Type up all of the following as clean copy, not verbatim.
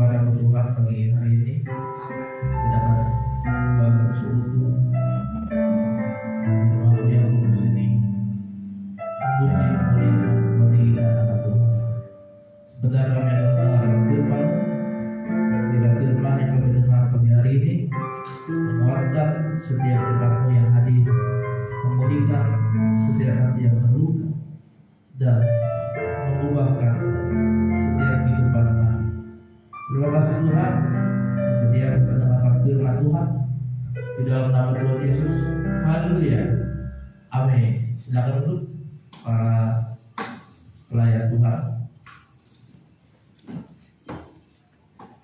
kepada Tuhan pagi hari ini dapat kembali bersekutu bersama yang kudus ini. Puji kemuliaan bagi anak Tuhan. Sebentar kami akan mendengar firman. Bila firman yang kami dengar pagi hari ini menguatkan setiap jemaatmu yang hadir, memulihkan setiap hati yang terluka, dan mengubahkan setiap kehidupan kami. Terima kasih Tuhan, setiap mendengarkan firman Tuhan di dalam nama Tuhan Yesus. Haleluya, amin. Silakan duduk para pelayan Tuhan.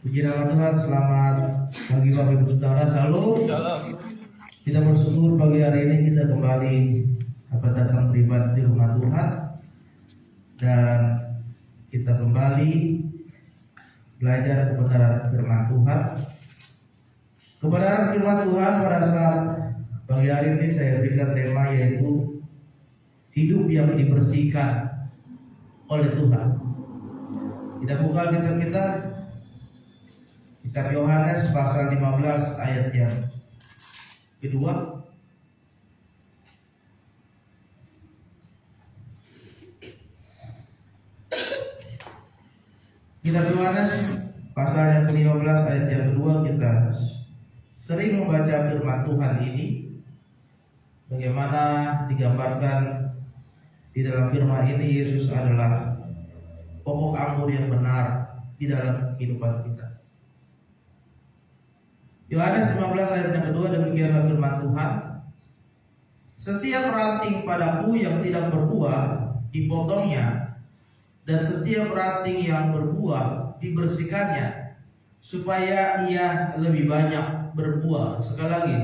Puji nama Tuhan. Selamat pagi Bapak Ibu Saudara. Shalom. Kita bersyukur pagi hari ini kita kembali dapat datang beribadah di rumah Tuhan, dan kita kembali belajar kebenaran firman Tuhan. Kebenaran firman Tuhan pada saat pagi hari ini saya berikan tema yaitu hidup yang dibersihkan oleh Tuhan. Kita buka kitab Yohanes pasal 15 ayat yang kedua. Kitab Yohanes pasal yang ke-15 ayat yang kedua, kita sering membaca firman Tuhan ini, bagaimana digambarkan di dalam firman ini Yesus adalah pokok anggur yang benar di dalam kehidupan kita. Yohanes 15 ayat yang kedua, demikianlah firman Tuhan: setiap ranting padaku yang tidak berbuah dipotongnya, dan setiap ranting yang berbuah dibersihkannya, supaya ia lebih banyak berbuah. Sekali lagi,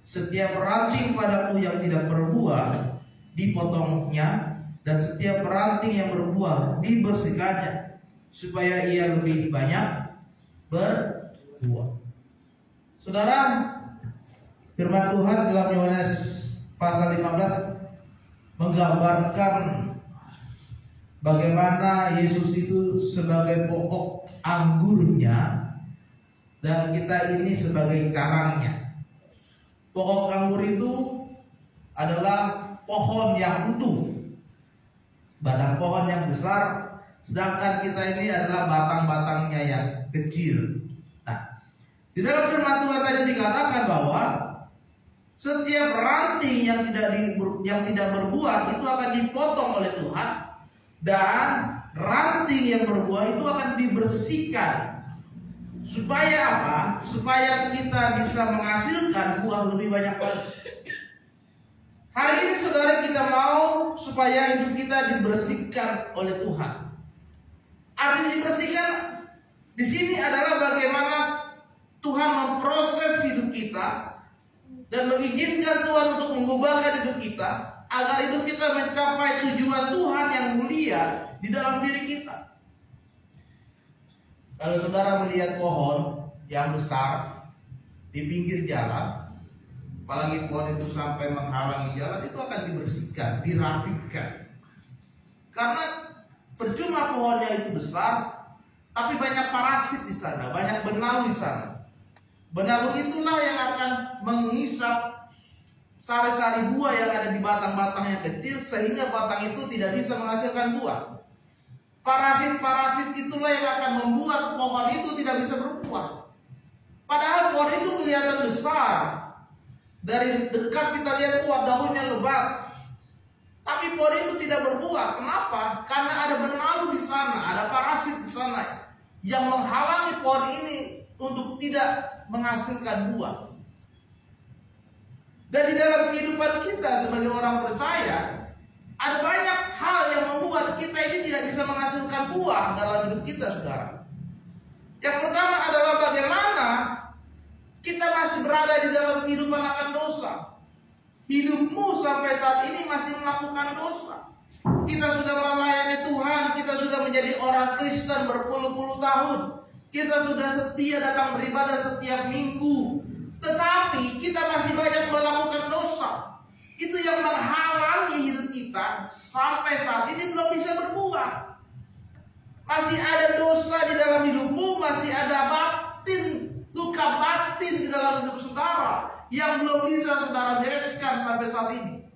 setiap ranting padaku yang tidak berbuah dipotongnya, dan setiap ranting yang berbuah dibersihkannya, supaya ia lebih banyak berbuah. Saudara, firman Tuhan dalam Yohanes pasal 15 menggambarkan bagaimana Yesus itu sebagai pokok anggurnya dan kita ini sebagai karangnya. Pokok anggur itu adalah pohon yang utuh, batang pohon yang besar, sedangkan kita ini adalah batang-batangnya yang kecil. Di dalam firman Tuhan tadi dikatakan bahwa setiap ranting yang tidak berbuah itu akan dipotong oleh Tuhan, dan ranting yang berbuah itu akan dibersihkan. Supaya apa? Supaya kita bisa menghasilkan buah lebih banyak lagi. Hari ini saudara, kita mau supaya hidup kita dibersihkan oleh Tuhan. Arti dibersihkan di sini adalah bagaimana Tuhan memproses hidup kita dan mengizinkan Tuhan untuk mengubahkan hidup kita agar hidup kita mencapai tujuan Tuhan yang mulia di dalam diri kita. Kalau saudara melihat pohon yang besar di pinggir jalan, apalagi pohon itu sampai menghalangi jalan, itu akan dibersihkan, dirapikan. Karena percuma pohonnya itu besar, tapi banyak parasit di sana, banyak benalu di sana. Benalu itulah yang akan mengisap sari-sari buah yang ada di batang-batang yang kecil, sehingga batang itu tidak bisa menghasilkan buah. Parasit-parasit itulah yang akan membuat pohon itu tidak bisa berbuah. Padahal pohon itu kelihatan besar, dari dekat kita lihat daunnya lebat, tapi pohon itu tidak berbuah. Kenapa? Karena ada benalu di sana, ada parasit di sana yang menghalangi pohon ini untuk tidak menghasilkan buah. Dan di dalam kehidupan kita sebagai orang percaya, ada banyak hal yang membuat kita ini tidak bisa menghasilkan buah dalam hidup kita, saudara. Yang pertama adalah bagaimana kita masih berada di dalam kehidupan akan dosa. Hidupmu sampai saat ini masih melakukan dosa. Kita sudah melayani Tuhan, kita sudah menjadi orang Kristen berpuluh-puluh tahun, kita sudah setia datang beribadah setiap minggu, tetapi kita masih banyak melakukan dosa. Itu yang menghalangi hidup kita sampai saat ini belum bisa berbuah. masih ada dosa di dalam hidupmu, masih ada luka batin di dalam hidup saudara yang belum bisa saudara bereskan sampai saat ini.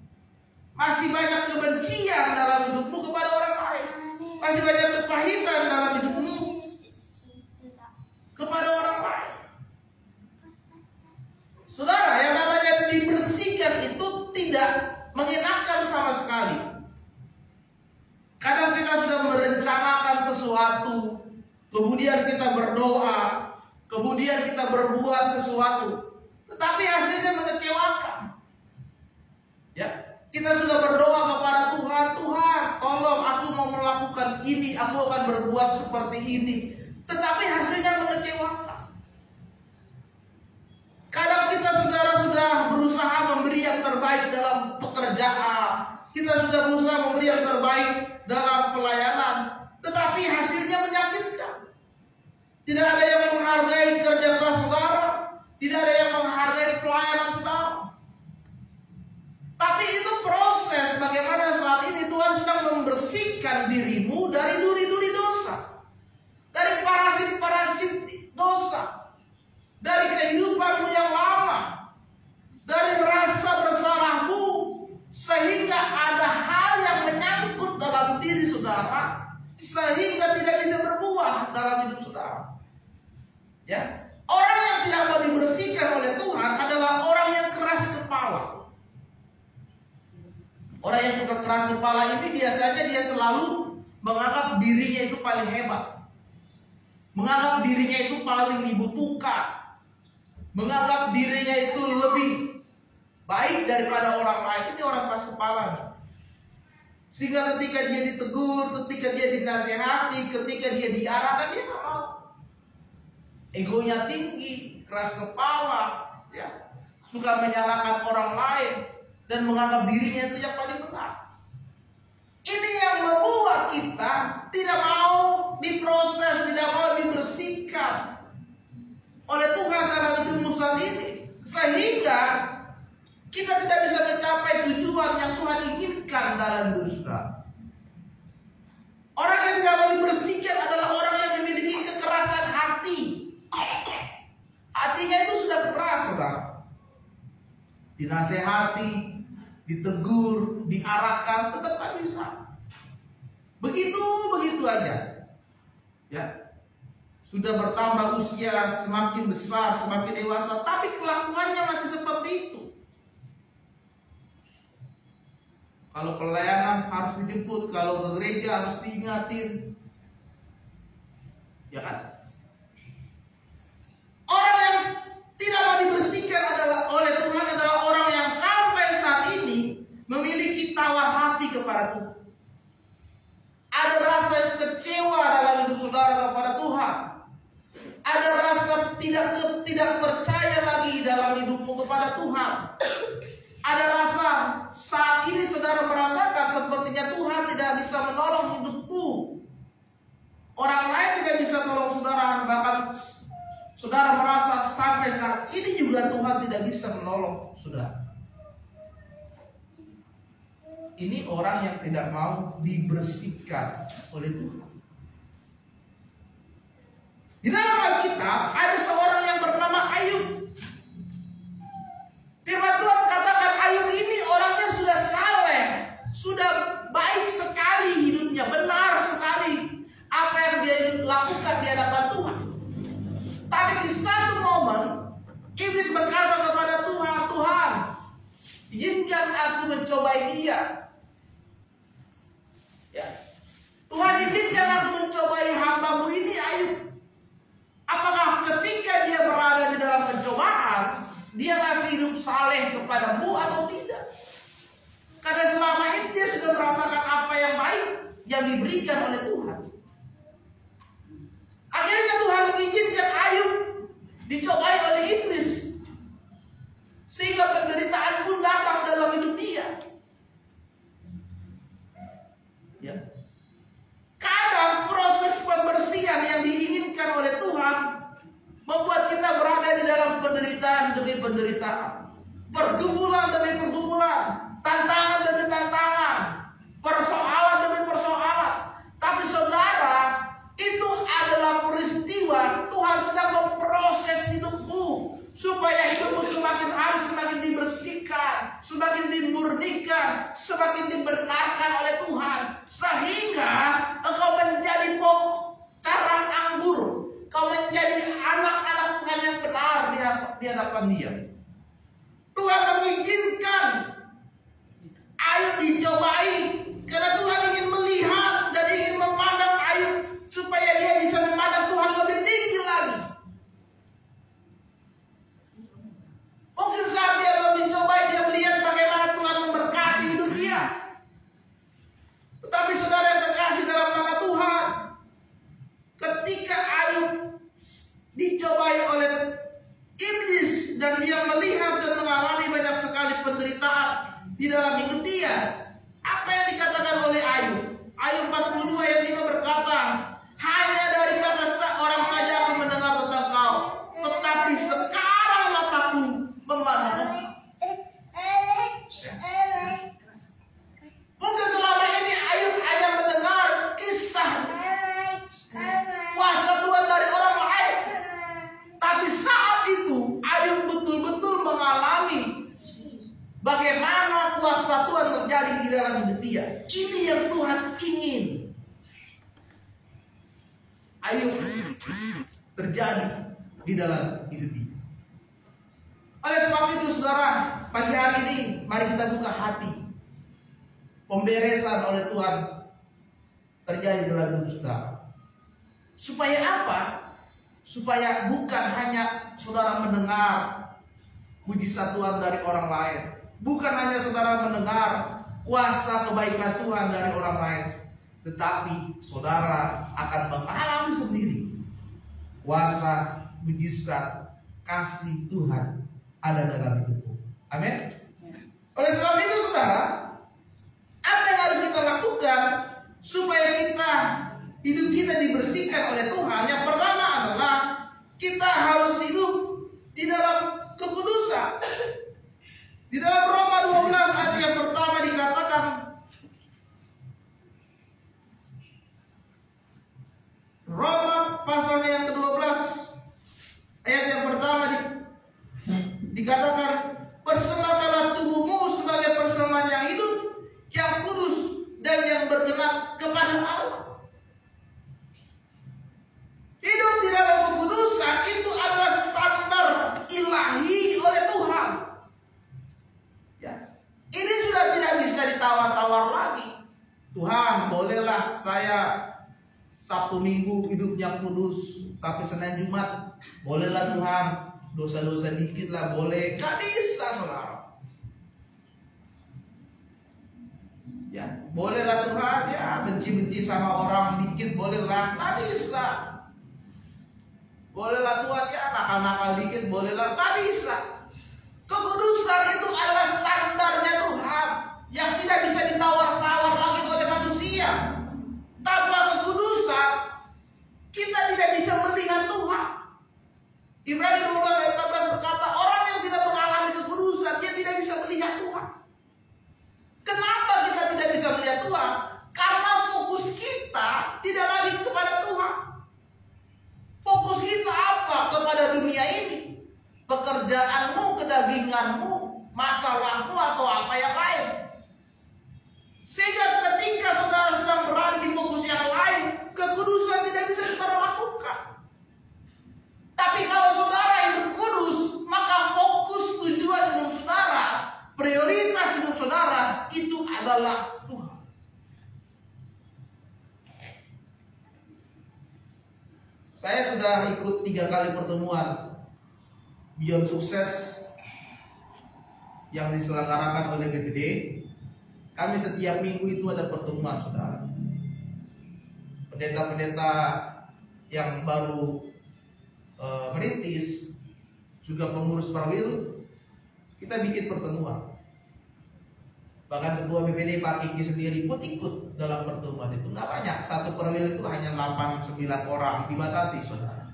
Masih banyak kebencian dalam hidupmu kepada orang lain. Masih banyak kepahitan dalam hidupmu kepada orang lain. Saudara, yang namanya dibersihkan itu tidak mengenakan sama sekali. Kadang kita sudah merencanakan sesuatu, kemudian kita berdoa, kemudian kita berbuat sesuatu, tetapi hasilnya mengecewakan. Ya, kita sudah berdoa kepada Tuhan, Tuhan, tolong aku mau melakukan ini, aku akan berbuat seperti ini, tetapi hasilnya mengecewakan. Kadang kita saudara sudah berusaha memberi yang terbaik dalam pekerjaan, kita sudah berusaha memberi yang terbaik dalam pelayanan, tetapi hasilnya menyakitkan. Tidak ada yang menghargai kerja keras saudara, tidak ada yang menghargai pelayanan saudara. Tapi itu proses bagaimana saat ini Tuhan sedang membersihkan dirimu dari duri-duri dosa, dari parasit-parasit dosa, dari kehidupanmu yang lama, dari rasa bersalahmu, sehingga ada hal yang menyangkut dalam diri saudara, sehingga tidak bisa berbuah dalam hidup saudara. Ya, orang yang tidak mau dibersihkan oleh Tuhan adalah orang yang keras kepala. Orang yang keras kepala ini biasanya dia selalu menganggap dirinya itu paling hebat, menganggap dirinya itu paling dibutuhkan, menganggap dirinya itu lebih baik daripada orang lain. Ini orang keras kepala. Sehingga ketika dia ditegur, ketika dia dinasehati, ketika dia diarahkan, dia nggak mau. Egonya tinggi, keras kepala, ya, suka menyalahkan orang lain dan menganggap dirinya itu yang paling benar. Ini yang membuat kita tidak mau diproses, tidak mau dibersihkan oleh Tuhan dalam hidupmu saat ini, sehingga kita tidak bisa mencapai tujuan yang Tuhan inginkan dalam hidup kita. Orang yang tidak mau dibersihkan adalah orang yang memiliki kekerasan hati. Hatinya itu sudah keras, saudara. Dinasehati, ditegur, diarahkan, tetap tak bisa. Begitu aja. Ya. Sudah bertambah usia, semakin besar, semakin dewasa, tapi kelakuannya masih seperti itu. Kalau pelayanan harus dijemput, kalau ke gereja harus diingatin. Ya kan? Orang yang tidak mau dibersihkan oleh Tuhan adalah orang yang sampai saat ini memiliki tawar hati kepada Tuhan. Ada rasa kecewa dalam hidup saudara kepada Tuhan. Ada rasa tidak percaya lagi dalam hidupmu kepada Tuhan. Ada rasa saat ini saudara merasakan sepertinya Tuhan tidak bisa menolong hidupmu. Orang lain tidak bisa menolong saudara, bahkan saudara merasa sampai saat ini juga Tuhan tidak bisa menolong saudara. Ini orang yang tidak mau dibersihkan oleh Tuhan. Di dalam Alkitab ada seorang yang bernama Ayub. Firman Tuhan katakan Ayub ini orangnya sudah saleh, sudah baik sekali hidupnya, benar sekali apa yang dia lakukan di hadapan Tuhan. Tapi di satu momen iblis berkata kepada Tuhan, Tuhan, izinkan aku mencobai dia. Ya. Tuhan, izinkan aku mencobai hamba-Mu ini Ayub. Apakah ketika dia berada di dalam pencobaan, dia masih hidup saleh kepadamu atau tidak? Karena selama ini dia sudah merasakan apa yang baik yang diberikan oleh Tuhan. Akhirnya Tuhan mengizinkan Ayub dicobai oleh iblis, sehingga penderitaan pun datang dalam hidup dia. Ya. Kadang proses pembersihan yang diinginkan oleh Tuhan membuat kita berada di dalam penderitaan demi penderitaan, pergumulan demi pergumulan, tantangan demi tantangan, persoalan demi persoalan. Tapi saudara, supaya hidupmu semakin hari semakin dibersihkan, semakin dimurnikan, semakin dibenarkan oleh Tuhan, sehingga engkau menjadi karang anggur, kau menjadi anak-anak Tuhan yang benar di hadapan Dia. Tuhan mengizinkan Ayub dicobai karena Tuhan ingin melihat dan ingin memandang Ayub supaya dia bisa memandang Tuhan lebih tinggi lagi. Mungkin saat dia mencobai, dia melihat bagaimana Tuhan memberkati hidup dia. Tetapi saudara yang terkasih dalam nama Tuhan, ketika Ayub dicobai oleh iblis dan dia melihat dan mengalami banyak sekali penderitaan di dalam hidup dia, apa yang dikatakan oleh Ayub? Ayub 42 ayat 5 berkata, hanya dari kata orang saja aku mendengar tentang kau, tetapi sekarang mataku memandang engkau. Mungkin selama ini Ayub hanya mendengar kisah kuasa Tuhan dari orang lain, tapi saat itu Ayub betul-betul mengalami bagaimana kuasa Tuhan terjadi di dalam hidup dia. Ini yang Tuhan ingin Ayub terjadi di dalam hidup dia. Oleh sebab itu saudara, pagi hari ini mari kita buka hati. Pemberesan oleh Tuhan terjadi dalam hidup saudara. Supaya apa? Supaya bukan hanya saudara mendengar mujizat Tuhan dari orang lain, bukan hanya saudara mendengar kuasa kebaikan Tuhan dari orang lain, tetapi saudara akan mengalami sendiri kuasa, mujizat, kasih Tuhan ada dalam hidupmu. Amin. Oleh sebab itu saudara, apa yang harus kita lakukan supaya hidup kita dibersihkan oleh Tuhan? Yang pertama adalah kita harus hidup di dalam kekudusan. Di dalam Roma 12 ayat yang pertama dikatakan, Roma pasalnya yang ke-12 ayat yang pertama dikatakan, persembahkanlah tubuhmu sebagai persembahan yang hidup, yang kudus dan yang berkenan kepada Allah. Hidup di dalam kekudusan itu adalah standar ilahi oleh Tuhan. Ya. Ini sudah tidak bisa ditawar-tawar lagi. Tuhan, bolehlah saya Sabtu Minggu hidupnya kudus, tapi Senin Jumat bolehlah Tuhan, dosa-dosa dikit lah boleh. Gak bisa saudara. Ya, bolehlah Tuhan, ya benci-benci sama orang dikit bolehlah. Gak bisa. Bolehlah Tuhan, ya nakal-nakal dikit bolehlah. Gak bisa. Kekudusan itu adalah standarnya Tuhan yang tidak bisa ditawar-tawar lagi oleh manusia. Tanpa kekudusan kita tidak bisa melihat Tuhan. Ibrani 12 ayat 14 berkata, orang yang tidak mengalami kekudusan dia tidak bisa melihat Tuhan. Kenapa kita tidak bisa melihat Tuhan? Karena fokus kita tidak lagi kepada Tuhan. Fokus kita apa? Kepada dunia ini, pekerjaanmu, kedaginganmu, masalahmu atau apa yang lain. Sehingga ketika saudara sedang berada di fokus yang lain, kekudusan tidak bisa saudara lakukan. Tapi kalau saudara hidup kudus, maka fokus tujuan hidup saudara, prioritas hidup saudara itu adalah Tuhan. Saya sudah ikut 3 kali pertemuan Beyond Sukses yang diselenggarakan oleh BPD. Kami setiap minggu itu ada pertemuan saudara. Pendeta-pendeta yang baru merintis, juga pengurus perwil, kita bikin pertemuan. Bahkan ketua BPD Pak Kiki sendiri pun ikut dalam pertemuan itu. Nggak banyak, satu perwil itu hanya 8-9 orang, dibatasi saudara.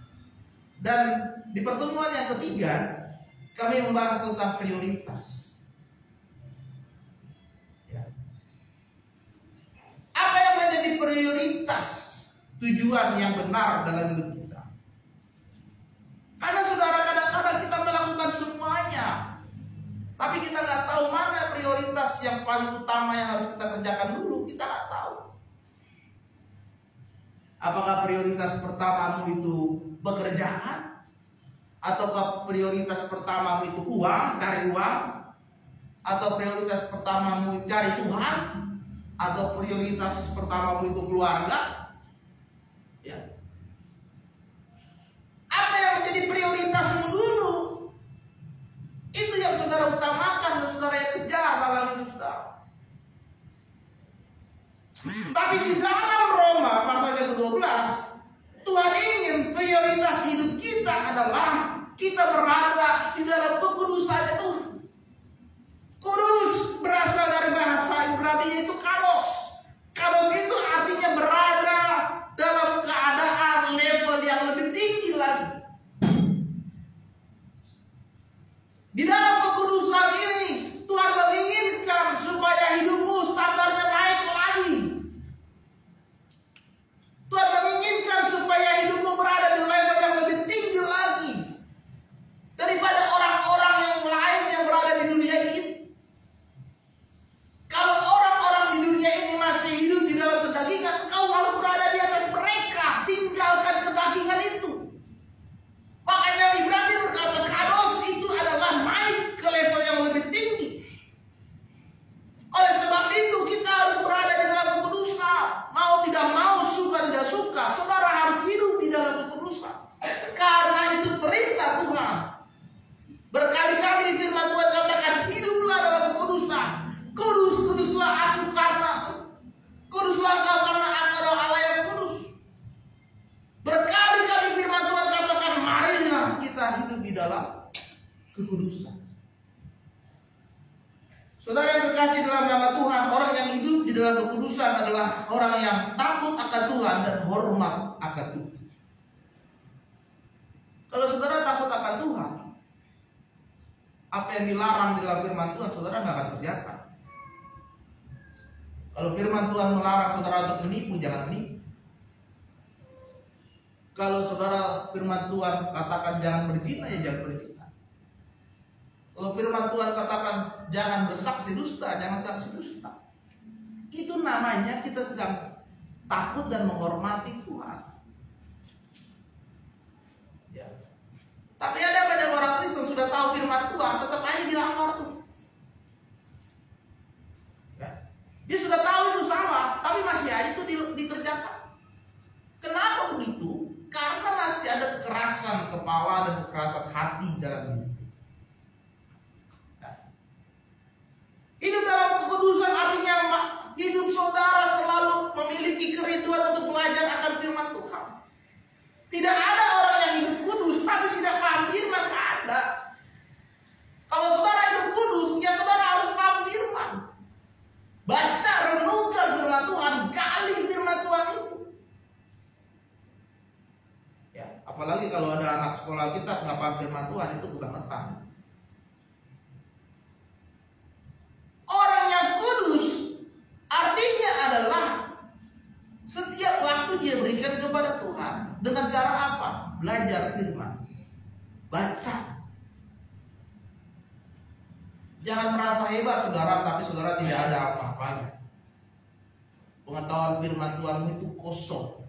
Dan di pertemuan yang ketiga kami membahas tentang prioritas. Ya. Apa yang menjadi prioritas tujuan yang benar dalam hidup kita? Karena saudara, kadang-kadang kita melakukan yang paling utama yang harus kita kerjakan dulu? Kita nggak tahu. Apakah prioritas pertamamu itu pekerjaan? Ataukah prioritas pertamamu itu uang, cari uang? Atau prioritas pertamamu cari Tuhan? Atau prioritas pertamamu itu keluarga? Ya. Apa yang menjadi prioritasmu dulu? Itu yang saudara utamakan dan saudara yang kejar dalam hidup saudara. Tapi di dalam Roma pasal yang ke-12, Tuhan ingin prioritas hidup kita adalah kita berada di dalam kekudusannya Tuhan. Kudus berasal dari bahasa Ibrani itu kados. Kados itu artinya berada dalam keadaan level yang lebih tinggi lagi. Di dalam kekudusan ini Tuhan menginginkan supaya hidupmu standarnya naik lagi. Tuhan menginginkan supaya hidupmu berada di level yang lebih tinggi lagi daripada orang-orang yang lain yang berada di dunia ini. Kalau orang-orang di dunia ini masih hidup di dalam kedagingan, engkau harus berada di atas mereka. Tinggalkan kedagingan itu. Makanya Ibrani berkata kados itu adalah naik ke level yang lebih tinggi. Oleh sebab itu kita harus berada di dalam kekudusan. Mau tidak mau, suka tidak suka, saudara harus hidup di dalam kekudusan. Karena itu perintah Tuhan. Berkali-kali firman Tuhan katakan hiduplah dalam kekudusan. Kudus, kuduslah aku karena kuduslah kau karena aku adalah Allah yang kudus. Berkali-kali firman Tuhan katakan marilah kita hidup di dalam kekudusan. Saudara yang terkasih dalam nama Tuhan, orang yang hidup di dalam kekudusan adalah orang yang takut akan Tuhan dan hormat akan Tuhan. Kalau saudara takut akan Tuhan, apa yang dilarang di dalam firman Tuhan saudara nggak akan kerjakan. Kalau firman Tuhan melarang saudara untuk menipu, jangan menipu. Kalau saudara firman Tuhan katakan jangan berzina, ya jangan berzina. Kalau firman Tuhan katakan jangan bersaksi dusta, jangan saksi dusta. Itu namanya kita sedang takut dan menghormati Tuhan. Ya. Tapi ada banyak orang Kristen sudah tahu firman Tuhan, tetap aja dilanggar tuh. Ya. Dia sudah tahu itu salah, tapi masih aja itu dikerjakan. Kenapa begitu? Karena masih ada kekerasan kepala dan kekerasan hati dalam diri. Hidup dalam kekudusan artinya hidup saudara selalu memiliki kerinduan untuk belajar akan firman Tuhan. Tidak ada orang yang hidup kudus tapi tidak paham firman, tidak ada. Kalau saudara hidup kudus, ya saudara harus paham firman. Baca, renungkan firman Tuhan, gali firman Tuhan itu. Ya, apalagi kalau ada anak sekolah kita nggak paham firman Tuhan, itu kebangetan. Orang yang kudus artinya adalah setiap waktu dia berikan kepada Tuhan. Dengan cara apa? Belajar firman, baca. Jangan merasa hebat saudara, tapi saudara tidak ada apa-apanya. Pengetahuan firman Tuhanmu itu kosong,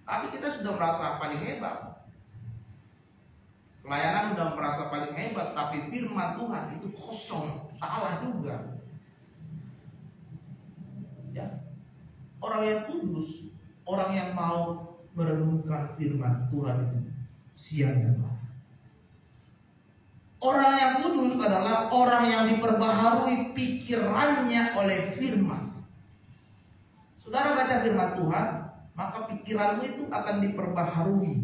tapi kita sudah merasa paling hebat. Pelayanan sudah merasa paling hebat, tapi firman Tuhan itu kosong, salah juga. Ya. Orang yang kudus, orang yang mau merenungkan firman Tuhan itu siang dan malam. Orang yang kudus adalah orang yang diperbaharui pikirannya oleh firman. Saudara baca firman Tuhan, maka pikiranmu itu akan diperbaharui.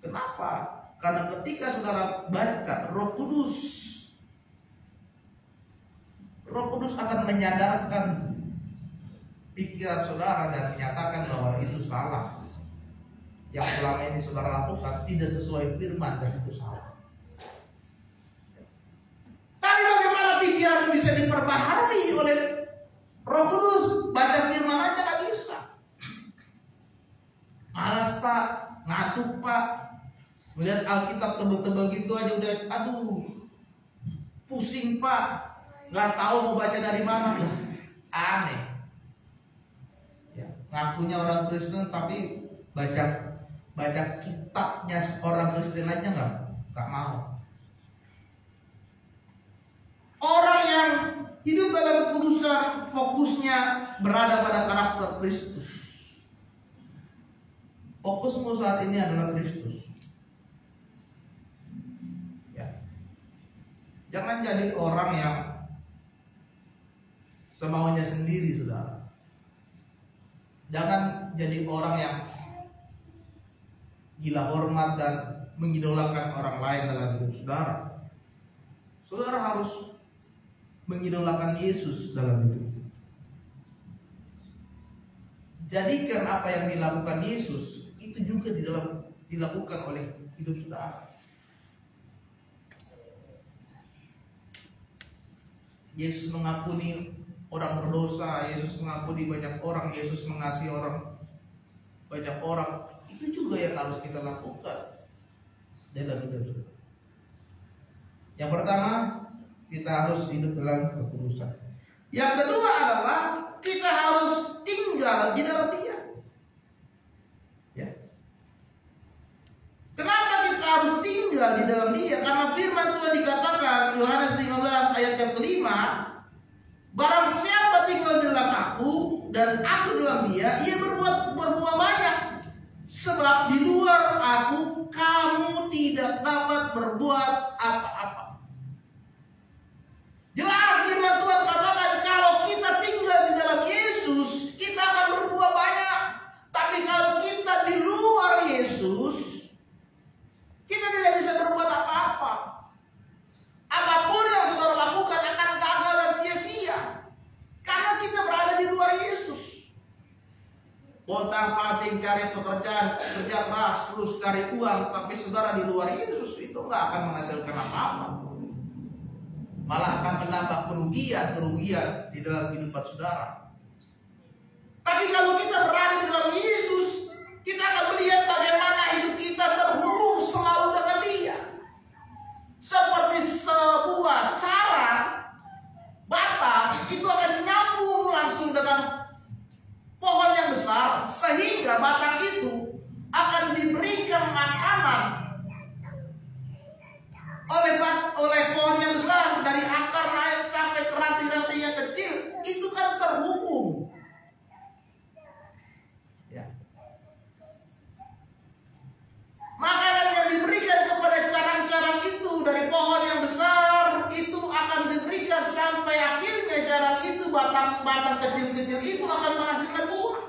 Kenapa? Karena ketika saudara baca, Roh Kudus akan menyadarkan pikiran saudara dan menyatakan bahwa itu salah. Yang selama ini saudara lakukan tidak sesuai firman dan itu salah. Tapi bagaimana pikiran bisa diperbaharui oleh Roh Kudus? Baca firman aja gak bisa. Malas pak, ngantuk pak, melihat Alkitab tebel-tebel gitu aja udah, aduh, pusing pak. nggak tahu mau baca dari mana, ya aneh. Ya, ngakunya orang Kristen tapi baca kitabnya orang Kristen aja nggak mau. Orang yang hidup dalam kudusan fokusnya berada pada karakter Kristus. Fokusmu saat ini adalah Kristus. Ya. Jangan jadi orang yang semaunya sendiri, saudara. Jangan jadi orang yang gila hormat dan mengidolakan orang lain dalam hidup saudara. Saudara harus mengidolakan Yesus dalam hidup. Jadikan apa yang dilakukan Yesus itu juga dilakukan oleh hidup saudara. Yesus mengampuni orang berdosa, Yesus mengampuni banyak orang, Yesus mengasihi banyak orang. Itu juga yang harus kita lakukan dalam hidup saudara. Yang pertama, kita harus hidup dalam kekudusan. Yang kedua adalah kita harus tinggal di dalam Dia. Ya. Kenapa kita harus tinggal di dalam Dia? Karena firman Tuhan dikatakan Yohanes 15 ayat yang kelima, barang siapa tinggal di dalam Aku dan Aku dalam Dia, ia berbuah banyak. Sebab di luar Aku kamu tidak dapat berbuat apa-apa. Jelas firman Tuhan katakan kalau kita tinggal di dalam Yesus, kita akan berbuah banyak. Tapi kalau kita di luar Yesus, kita tidak bisa berbuat apa-apa. Apapun yang saudara lakukan akan gagal dan sia-sia. Karena kita berada di luar Yesus. Pontang-panting cari pekerjaan, kerja keras, terus cari uang, tapi saudara di luar Yesus, itu nggak akan menghasilkan apa-apa. Malah akan menambah kerugian di dalam kehidupan saudara. Tapi kalau kita berada di dalam Yesus, kita akan melihat bagaimana hidup kita terhubung selalu dengan Dia. Seperti sebuah cara batang itu akan nyambung langsung dengan pohon yang besar, sehingga batang itu akan diberikan makanan oleh pohon yang besar, dari akar naik sampai ke ranting-ranting yang kecil. Itu kan terhubung. Ya. Makanan yang diberikan kepada carang-carang itu dari pohon yang besar itu akan diberikan sampai akhirnya carang itu, batang-batang kecil-kecil itu akan menghasilkan buah.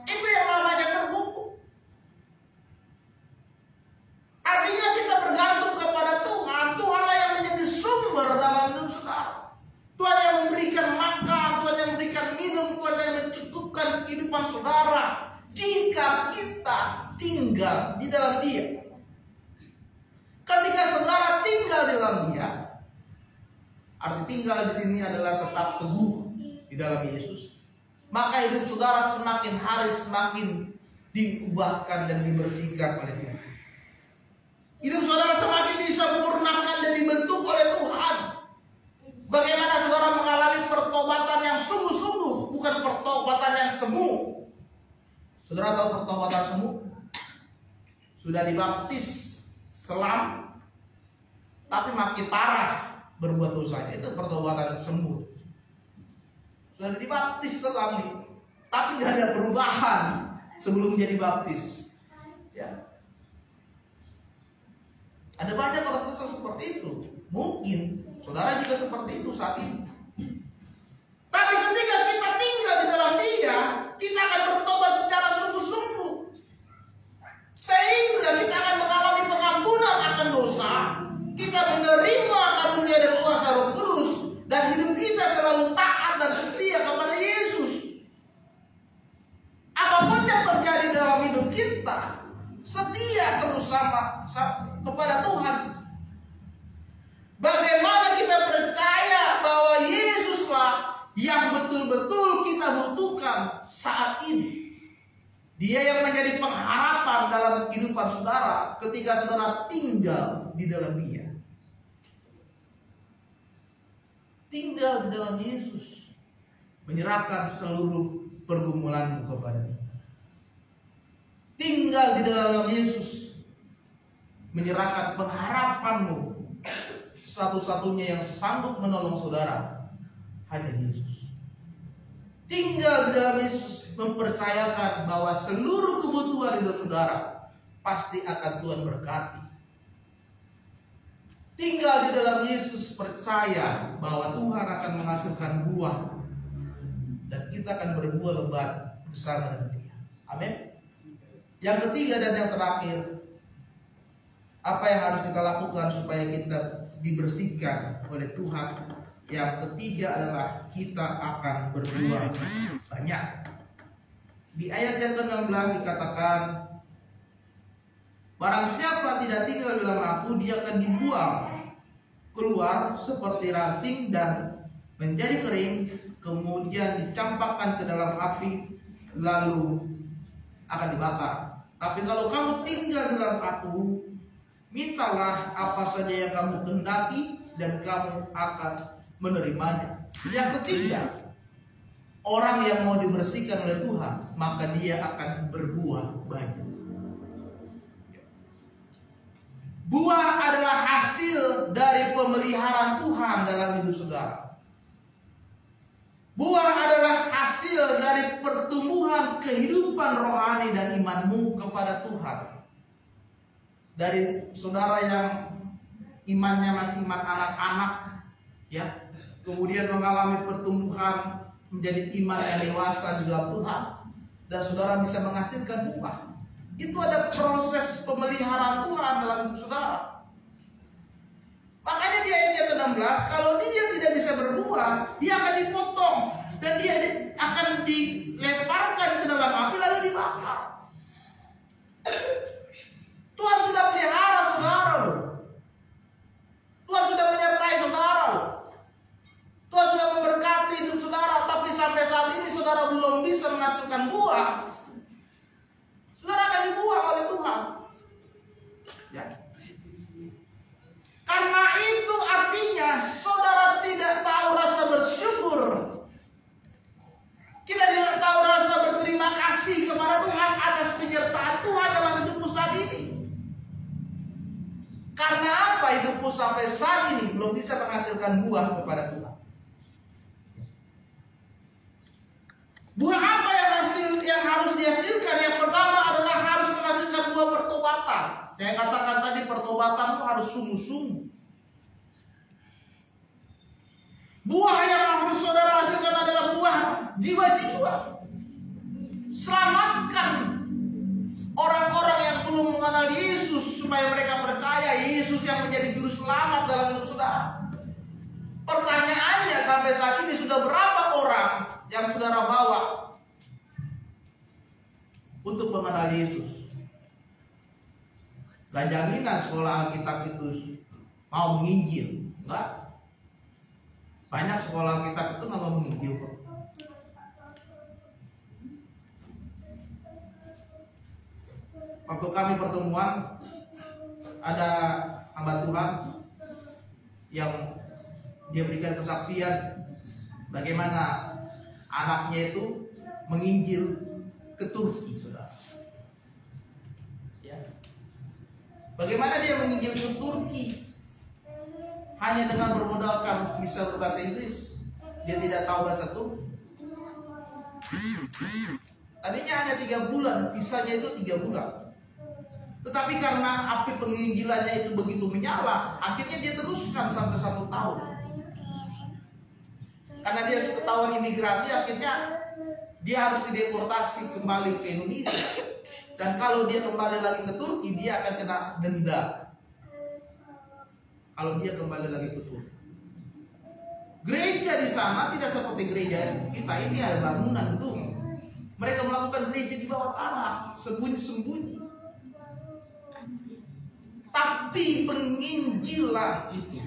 Itu yang namanya terhubung. Artinya kita bergantung kepada Tuhan. Tuhanlah yang menjadi sumber dalam hidup saudara. Tuhan yang memberikan makan, Tuhan yang memberikan minum, Tuhan yang mencukupkan kehidupan saudara. Jika kita tinggal di dalam Dia. Ketika saudara tinggal di dalam Dia, arti tinggal di sini adalah tetap teguh di dalam Yesus. Maka hidup saudara semakin hari semakin diubahkan dan dibersihkan oleh Tuhan. Hidup saudara semakin disempurnakan dan dibentuk oleh Tuhan. Bagaimana saudara mengalami pertobatan yang sungguh-sungguh, bukan pertobatan yang semu. Saudara tahu pertobatan semu? Sudah dibaptis selam, tapi makin parah berbuat dosanya. Itu pertobatan semu. Sudah dibaptis selam nih, tapi nggak ada perubahan sebelum jadi baptis. Ya. Ada banyak orang Kristen seperti itu. Mungkin saudara juga seperti itu saat ini. Tapi ketika kita tinggal di dalam Dia, kita akan bertobat secara sungguh-sungguh. Sehingga kita akan mengalami pengampunan akan dosa. Kita menerima karunia dan kuasa Roh Kudus. Dan hidup kita selalu taat dan setia kepada Yesus. Apapun yang terjadi dalam hidup kita, setia terus kepada Tuhan. Bagaimana kita percaya bahwa Yesuslah yang betul-betul kita butuhkan saat ini. Dia yang menjadi pengharapan dalam kehidupan saudara ketika saudara tinggal di dalam Dia. tinggal di dalam Yesus, menyerahkan seluruh pergumulanmu kepada Dia. Tinggal di dalam Yesus, menyerahkan pengharapanmu. Satu-satunya yang sanggup menolong saudara hanya Yesus. Tinggal di dalam Yesus, mempercayakan bahwa seluruh kebutuhan hidup saudara pasti akan Tuhan berkati. Tinggal di dalam Yesus, percaya bahwa Tuhan akan menghasilkan buah dan kita akan berbuah lebat bersama dengan Dia. Amin. Yang ketiga dan yang terakhir, apa yang harus kita lakukan supaya kita dibersihkan oleh Tuhan? Yang ketiga adalah kita akan berbuah banyak. Di ayat yang ke-16 dikatakan, barang siapa tidak tinggal dalam aku, dia akan dibuang keluar seperti ranting dan menjadi kering, kemudian dicampakkan ke dalam api, lalu akan dibakar. Tapi kalau kamu tinggal dalam aku, mintalah apa saja yang kamu kehendaki dan kamu akan menerimanya. Yang ketiga, orang yang mau dibersihkan oleh Tuhan, maka dia akan berbuah banyak. Buah adalah hasil dari pemeliharaan Tuhan dalam hidup saudara. Buah adalah hasil dari pertumbuhan kehidupan rohani dan imanmu kepada Tuhan. Dari saudara yang imannya masih iman anak-anak, ya, kemudian mengalami pertumbuhan menjadi iman yang dewasa di dalam Tuhan, dan saudara bisa menghasilkan buah. Itu ada proses pemeliharaan Tuhan dalam hidup saudara. Makanya di ayat yang ke-16, kalau dia tidak bisa berbuah, dia akan dipotong dan dia akan dilemparkan ke dalam api lalu dibakar. Tuhan sudah pelihara saudara loh. Tuhan sudah menyertai saudara loh. Tuhan sudah memberkati hidup saudara, tapi sampai saat ini saudara belum bisa menghasilkan buah. Saudara akan dibuang oleh Tuhan. Ya. Karena itu artinya saudara tidak tahu rasa bersyukur. Kita tidak tahu rasa berterima kasih kepada Tuhan atas penyertaan Tuhan dalam hidupmu saat ini. Karena apa hidupmu sampai saat ini belum bisa menghasilkan buah kepada Tuhan? Buah apa yang harus dihasilkan? Yang pertama adalah harus menghasilkan buah pertobatan. Saya katakan tadi, pertobatan itu harus sungguh-sungguh. Buah yang harus saudara hasilkan adalah buah jiwa-jiwa. Selamatkan orang-orang yang belum mengenal Yesus supaya mereka percaya Yesus yang menjadi juru selamat dalam hidup saudara. Pertanyaannya, sampai saat ini sudah berapa orang yang saudara bawa untuk mengenal Yesus? Gak jaminan sekolah Alkitab itu mau menginjil, enggak. Banyak sekolah Alkitab itu nggak mau menginjil kok. Waktu kami pertemuan, ada hamba Tuhan yang dia berikan kesaksian bagaimana anaknya itu menginjil ke Turki, saudara. Ya. Bagaimana dia menginjil ke Turki? Hanya dengan bermodalkan bisa berbahasa Inggris. Dia tidak tahu bahasa Turki. Tadinya hanya 3 bulan, visanya itu 3 bulan. Tetapi karena api penginjilannya itu begitu menyala, akhirnya dia teruskan sampai 1 tahun. Karena dia ketahuan imigrasi, akhirnya dia harus dideportasi kembali ke Indonesia. Dan kalau dia kembali lagi ke Turki, dia akan kena denda. Kalau dia kembali lagi ke Turki. Gereja di sana tidak seperti gereja kita ini, ada bangunan gedung. Mereka melakukan gereja di bawah tanah, sembunyi-sembunyi. Tapi penginjilan itu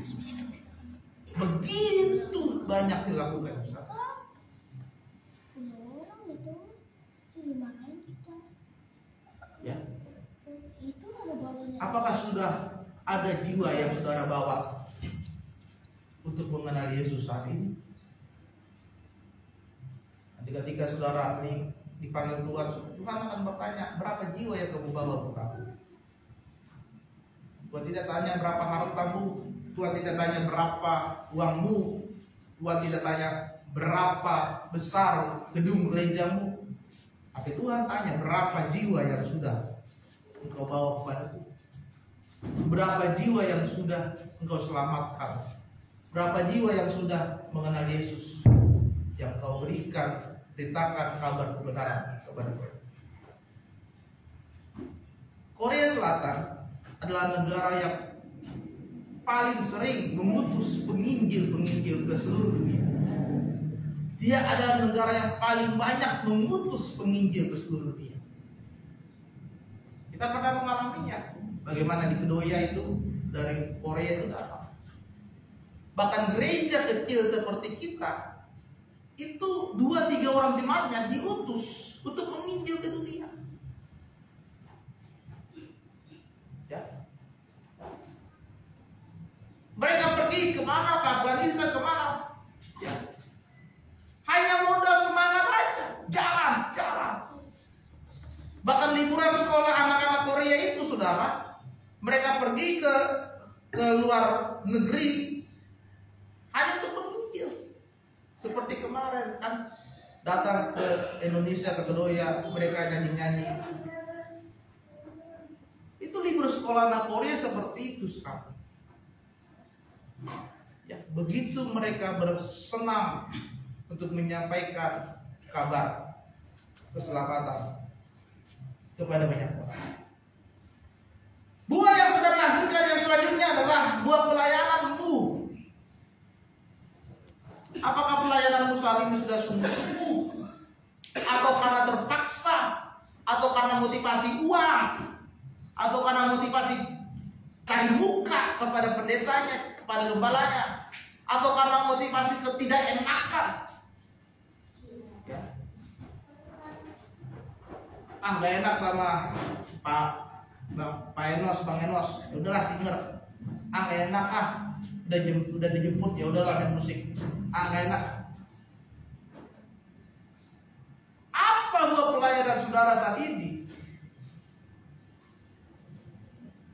begitu banyak dilakukan di sana. Ya. Apakah sudah ada jiwa yang saudara bawa untuk mengenal Yesus saat ini? Nanti ketika saudara ini dipanggil Tuhan, Tuhan akan bertanya, berapa jiwa yang kamu bawa ke kamu? Tuhan tidak tanya berapa hartamu, Tuhan tidak tanya berapa uangmu, Tuhan tidak tanya berapa besar gedung gerejamu, tapi Tuhan tanya berapa jiwa yang sudah engkau bawa kepadaku, berapa jiwa yang sudah engkau selamatkan, berapa jiwa yang sudah mengenal Yesus yang kau berikan, beritakan kabar kebenaran kepada mereka. Korea Selatan adalah negara yang paling sering mengutus penginjil-penginjil ke seluruh dunia. Dia adalah negara yang paling banyak mengutus penginjil ke seluruh dunia. Kita pernah mengalaminya. Bagaimana di Kedoya itu dari Korea itu datang. Bahkan gereja kecil seperti kita itu 2-3 orang jemaatnya diutus untuk menginjil ke dunia. Ya. Mereka pergi kemana? Ke Afghanistan kemana? Ya. Hanya modal semangat aja, jalan. Bahkan liburan sekolah anak-anak Korea itu, saudara, mereka pergi ke luar negeri hanya untuk menginjil. Seperti kemarin kan datang ke Indonesia, ke Kedoya, mereka nyanyi-nyanyi. Itu libur sekolah anak Korea seperti itu sekarang. Ya, begitu mereka bersenang untuk menyampaikan kabar keselamatan kepada banyak orang. Buah yang saudara hasilkan yang selanjutnya adalah buah pelayananmu. Apakah pelayananmu saat ini sudah sungguh-sungguh, atau karena terpaksa, atau karena motivasi uang, atau karena motivasi cari muka kepada pendetanya, kepada gembalanya, atau karena motivasi ketidakenakan? Ya. Gak enak sama Pak Enos, Bang Enos. Udahlah singer. Gak enak udah dijemput, ya udahlah main musik. Gak enak. Apa buah pelayanan saudara saat ini?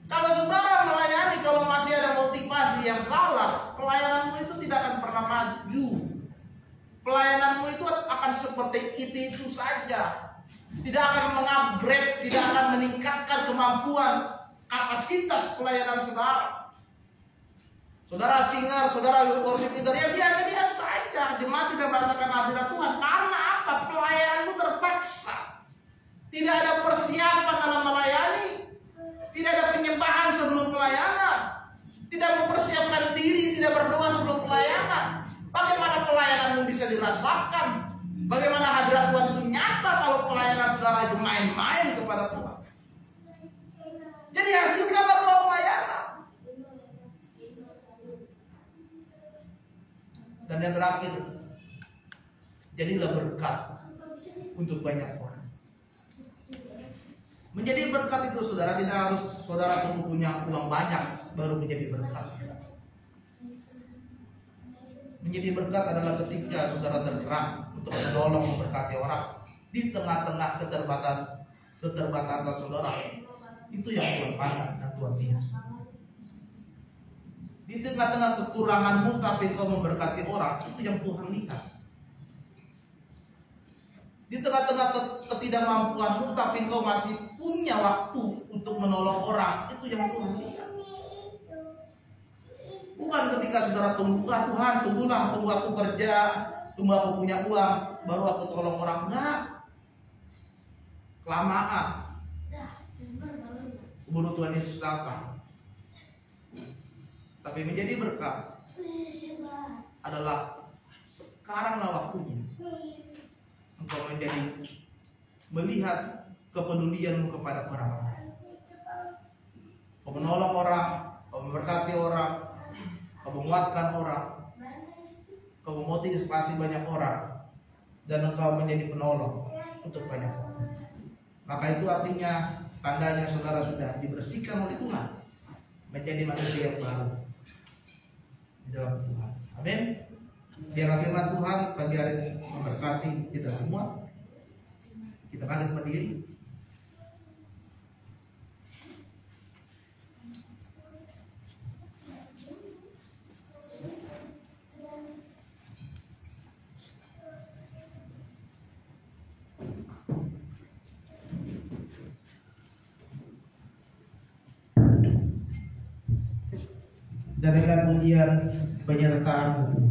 Kalau saudara melayani, kalau masih ada motivasi yang salah, pelayananmu itu tidak akan pernah maju. Pelayananmu itu akan seperti itu saja. Tidak akan mengupgrade, tidak akan meningkatkan kemampuan, kapasitas pelayanan saudara. Saudara singer, saudara worship leader, ya biasa-biasa saja. Jemaat tidak merasakan hadirat Tuhan. Karena apa? Pelayananmu terpaksa. Tidak ada persiapan dalam melayani. Tidak ada penyembahan sebelum pelayanan. Tidak mempersiapkan diri, tidak berdoa sebelum pelayanan. Bagaimana pelayananmu bisa dirasakan? Bagaimana hadirat Tuhan itu nyata kalau pelayanan saudara itu main-main kepada Tuhan? Jadi hasilkanlah buah pelayanan. Dan yang terakhir, jadilah berkat untuk banyak orang. Menjadi berkat itu saudara tidak harus saudara tunggu punya uang banyak baru menjadi berkat. Menjadi berkat adalah ketika saudara tergerak untuk menolong, memberkati orang di tengah-tengah keterbatasan saudara. Itu yang Tuhan pandang dan Tuhan lihat. Di tengah-tengah kekuranganmu tapi kau memberkati orang, itu yang Tuhan lihat. Di tengah-tengah ketidakmampuanmu tapi kau masih punya waktu untuk menolong orang, itu yang Tuhan lihat. Bukan ketika saudara tunggu, Tuhan tunggu aku kerja, tunggu aku punya uang, baru aku tolong orang. Enggak. Kelamaan. Keburu Tuhan Yesus datang. Tapi menjadi berkat adalah sekaranglah waktunya. Engkau menjadi melihat kepedulianmu kepada orang lain. Kau menolong orang, kau memberkati orang, kau menguatkan orang, kau memotivasi banyak orang, dan engkau menjadi penolong untuk banyak orang. Maka itu artinya tandanya saudara sudah dibersihkan oleh Tuhan menjadi manusia yang baru. dalam Tuhan. Amin. Biarlah firman Tuhan pagi hari ini memberkati kita semua. Kita bangkit berdiri. Dan dengan pujian penyertaan Tuhan.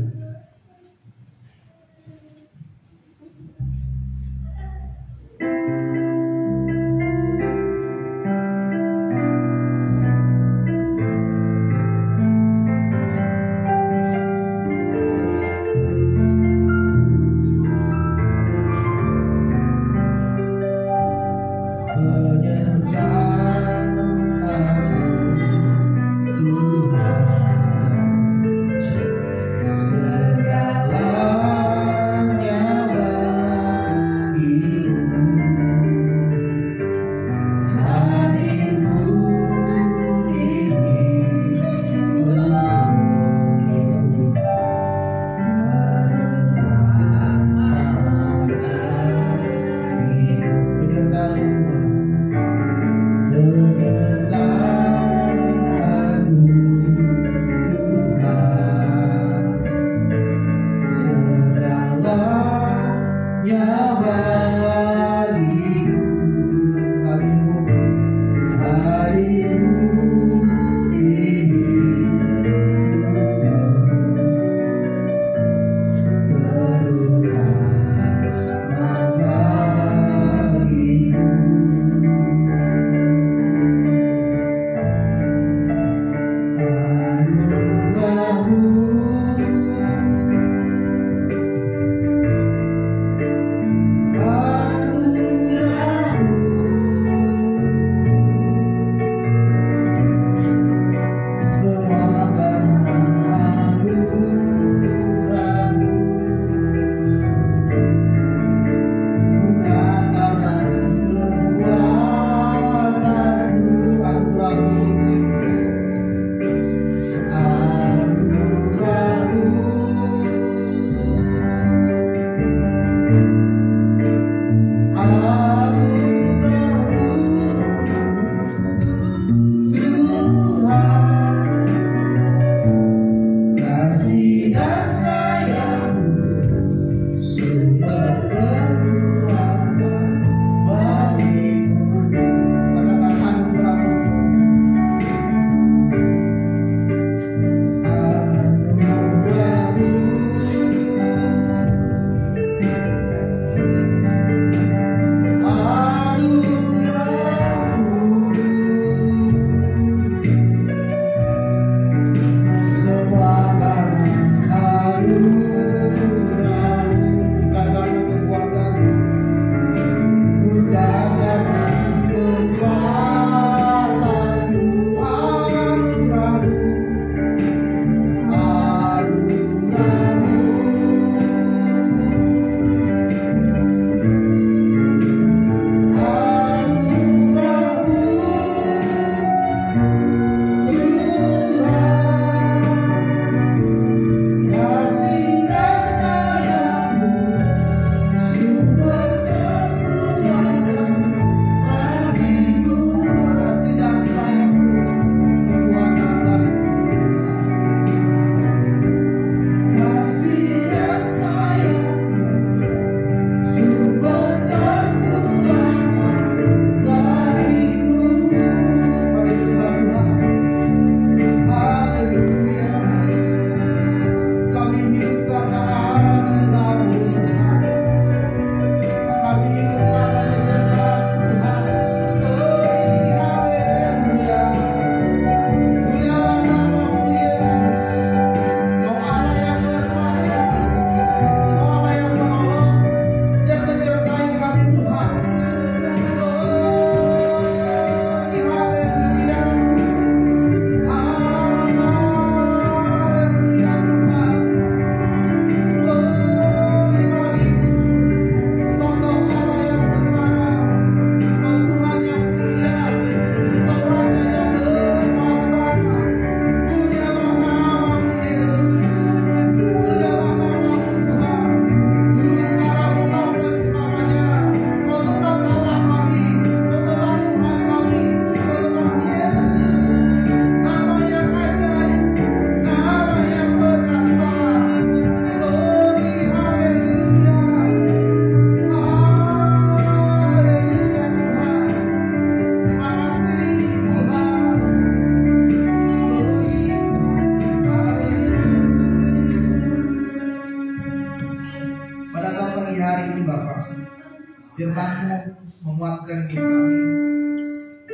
Firman-Mu menguatkan hidup kami,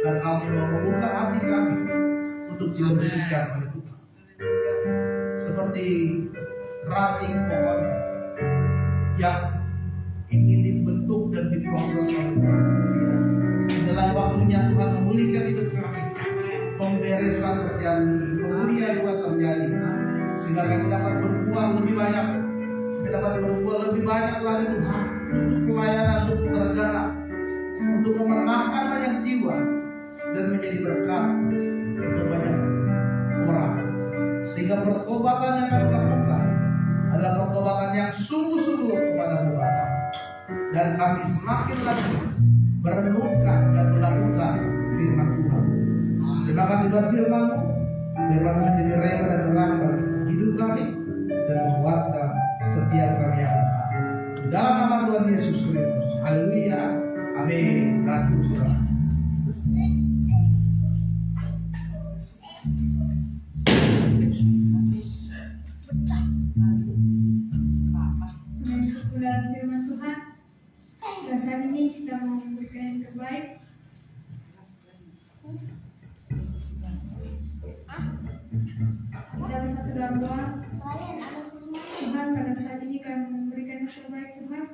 dan kami mau membuka hati kami untuk dibersihkan oleh Tuhan. Seperti ranting pohon yang ingin dibentuk dan diproses oleh Tuhan. Inilah waktunya Tuhan memulihkan hidup kami, pemberesan terjadi, pemulihan Tuhan terjadi, sehingga kami dapat berbuah lebih banyak, kami dapat berbuah lebih banyak lagi Tuhan, untuk pelayanan, untuk pekerjaan, untuk memenangkan banyak jiwa dan menjadi berkat untuk banyak orang. Sehingga pertobatan yang kami lakukan adalah pertobatan yang sungguh-sungguh kepada-Mu Bapa, dan kami semakin lagi merenungkan dan melakukan firman Tuhan. Terima kasih buat firman-Mu. Firman-Mu menjadi rema dan terang bagi hidup kami dan menguatkan setiap kami yang benar. Dalam nama Tuhan Yesus Kristus. Haleluya. Amin. Tuhan Yesus. Dalam firman Tuhan, dan saat ini kita mau memberikan yang terbaik. Dalam satu dalam doa, Tuhan pada saat ini kami memberikan yang terbaik Tuhan.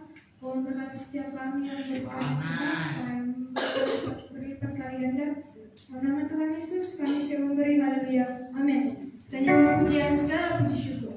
Mohon berkati setiap kami yang berdoa Tuhan, berikan kali ganda. Dalam nama Tuhan Yesus kami siap memberi. Haleluya. Amin. Dan yang pujian segala puji syukur.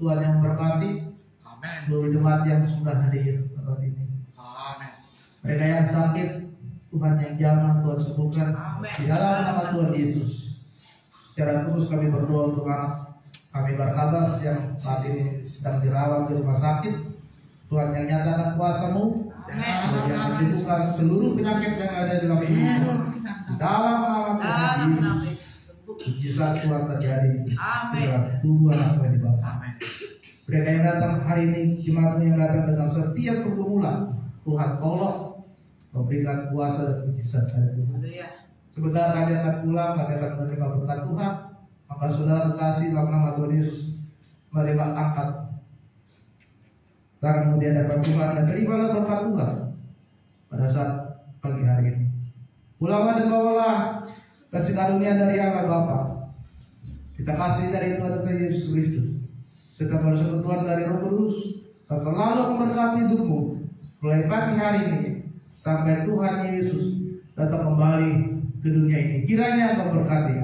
Tuhan yang memberkati Amin. seluruh jemaat yang sudah hadir pada ini. Amin. Mereka yang sakit, Tuhan yang jamah, Tuhan sembuhkan di dalam nama Tuhan Yesus. Secara khusus kami berdoa untuk kami Barnabas yang saat ini sedang dirawat di rumah sakit. Tuhan yang nyatakan kuasa-Mu, Tuhan yang menyembuhkan seluruh penyakit yang ada di dalam tubuh. Di dalam nama Tuhan Yesus, mujizat Tuhan terjadi di dalam tubuh anak di Bapa. Mereka yang datang hari ini, jemaat yang datang dengan setiap pergumulan, Tuhan tolong memberikan kuasa dan mujizat pada tubuh. Sebentar kami akan pulang, kami akan menerima berkat Tuhan. Maka saudara terkasih dalam nama Tuhan Yesus, mari angkat tangan di hadapan Tuhan dan terimalah berkat Tuhan pada saat pagi hari ini. Pulanglah dan bawalah kasih karunia dari Allah Bapa, kita kasih dari Tuhan Yesus Kristus, serta persekutuan dari Roh Kudus, dan selalu memberkati hidupmu mulai pagi hari ini sampai Tuhan Yesus datang kembali ke dunia ini. Kiranya memberkati.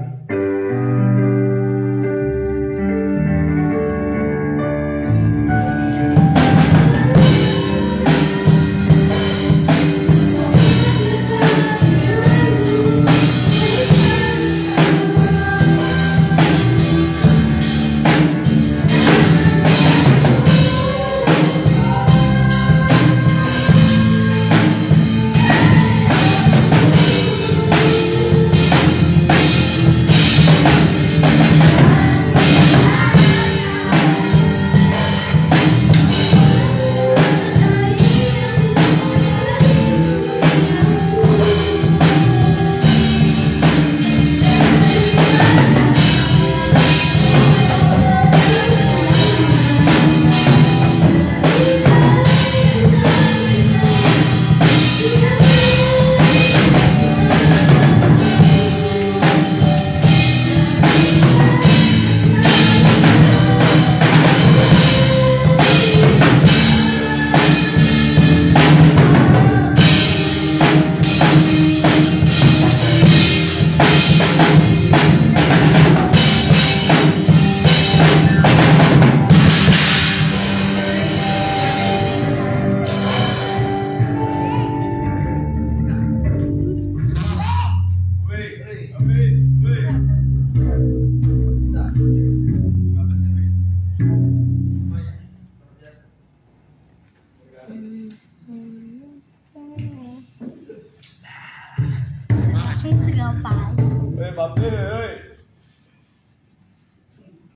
Langsung segala pagi. Bapak,